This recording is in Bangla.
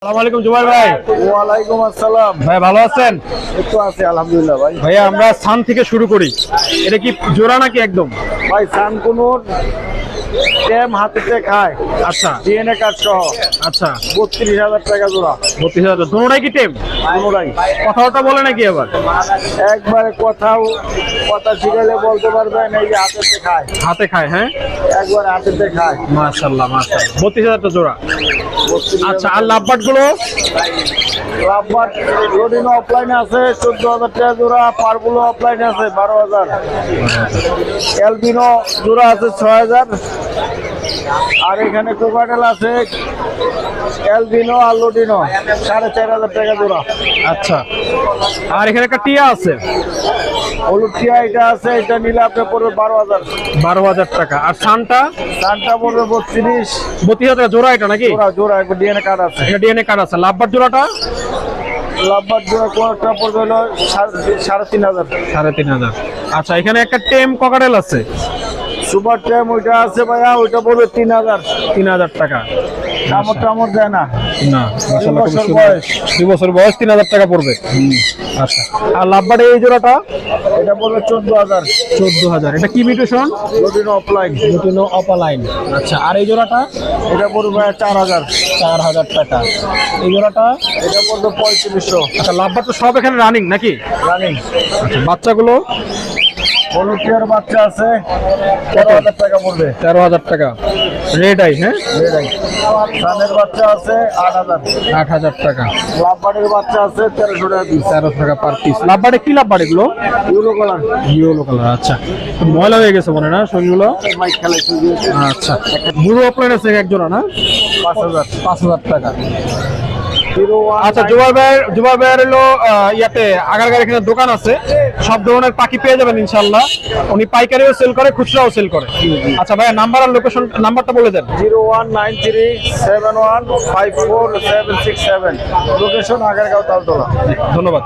আসসালামু আলাইকুম জুবাইর ভাই। ওয়ালাইকুম আসসালাম। ভাই ভালো আছেন? একটু আছে আলহামদুলিল্লাহ ভাই। ভাইয়া আমরা সান থেকে শুরু করি। এটা কি জোড়া নাকি একদম? ভাই সানকুনুর ট্যাম হাতেতে খায়, আচ্ছা ডিএনএ কার্ড সহ আচ্ছা ৩২,০০০ টাকা জোড়া। ৩২,০০০। দুটোটাই কি টেম? কোনোটাই কথাটা বলে নাকি আবার? একবারে কথা শিখাইলে বলতে পারবেন এই যে হাতেতে খায়, হাতে খায়, হ্যাঁ একবার হাতেতে খায়। মাশাআল্লাহ মাশাআল্লাহ। ৩২,০০০ জোড়া। ৩২,০০০ আচ্ছা আর লাভবাট গুলো? লাভবাট রোডিনো অফলাইনে আছে ১৪,০০০ টাকা জোড়া, পারগুলো অফলাইনে আছে ১২,০০০। এলবিনো জোড়া আছে ৬,০০০। আর এখানে কোকাটেল আছে এলবিনো আর লোডিনো ৪,৫০০ টাকা জোড়া। আচ্ছা আর এখানে একটা টিয়া আছে হলুদ টিয়া এটা আছে, এটা নিলে আপনি পড়বে ১২,০০০। ১২,০০০ টাকা। আর সানটা? সানটা পড়বে ৩২। ৩২,০০০ টাকা জোড়া এটা নাকি? জোড়া জোড়া একবার ডিএনএ কার্ড আছে। এটা ডিএনএ কার্ড আছে। লাভবাট জোড়াটা? লাভবার জোড়া কোয়ারটা পড়বে হলো ৩,৫০০। ৩,৫০০। আচ্ছা এখানে একটা টেম ককাটেল আছে সুপার ট্যাম ওইটা আছে ভাইয়া, ওইটা পড়বে ৩,০০০। ৩,০০০ টাকা। কামড় দেয় না। না মাশাআল্লাহ, খুব বছর সুন্দর। বয়স। 2 বছর বয়স, ৩,০০০ টাকা পড়বে। আচ্ছা আর লাভবাট এই জোড়াটা? এটা পড়বে ১৪,০০০। ১৪,০০০। এটা কি মিউটেশন? লোডিনো অফলাইন। Lutino opaline. আচ্ছা আর এই জোড়াটা? এটা পড়বে ৪,০০০। ৪,০০০ টাকা। এই জোড়াটা? এটা পড়বে ৩৫০০। আচ্ছা লাভবাট তো সব এখানে রানিং নাকি? রানিং। আচ্ছা বাচ্চাগুলো? হলুদ টিয়ার বাচ্চা আছে ১৩,০০০ টাকা পড়বে। ১৩,০০০ টাকা। রেড আই, হ্যাঁ সানের বাচ্চা আছে ৮,০০০। ৮,০০০ টাকা। লাভবাটের বাচ্চা আছে ১৩০০ টাকা পিস। ১৩০০ টাকা পার পিস। লাভবাটে কি লাভবাট এগুলো? Yellow colour. Yellow colour. আচ্ছা ময়লা হয়ে গেছে মনে না শরীরগুলো? মাইক খেলাইছে আচ্ছা বুড়ো অফলাইন আছে এক জোড়া না? ৫,০০০। ৫,০০০ টাকা। 01 আচ্ছা জুবাইর ভাইয়ের হলো ইয়াতে আগারগাঁও এখানে দোকান আছে, সব ধরনের পাখি পেয়ে যাবেন ইনশাআল্লাহ। উনি পাইকারিও সেল করে, খুচরাও সেল করে। আচ্ছা ভাইয়া নাম্বার আর লোকেশন নাম্বারটা বলে দেন। 019371547767, লোকেশন আগারগাঁও তালতলা। ধন্যবাদ।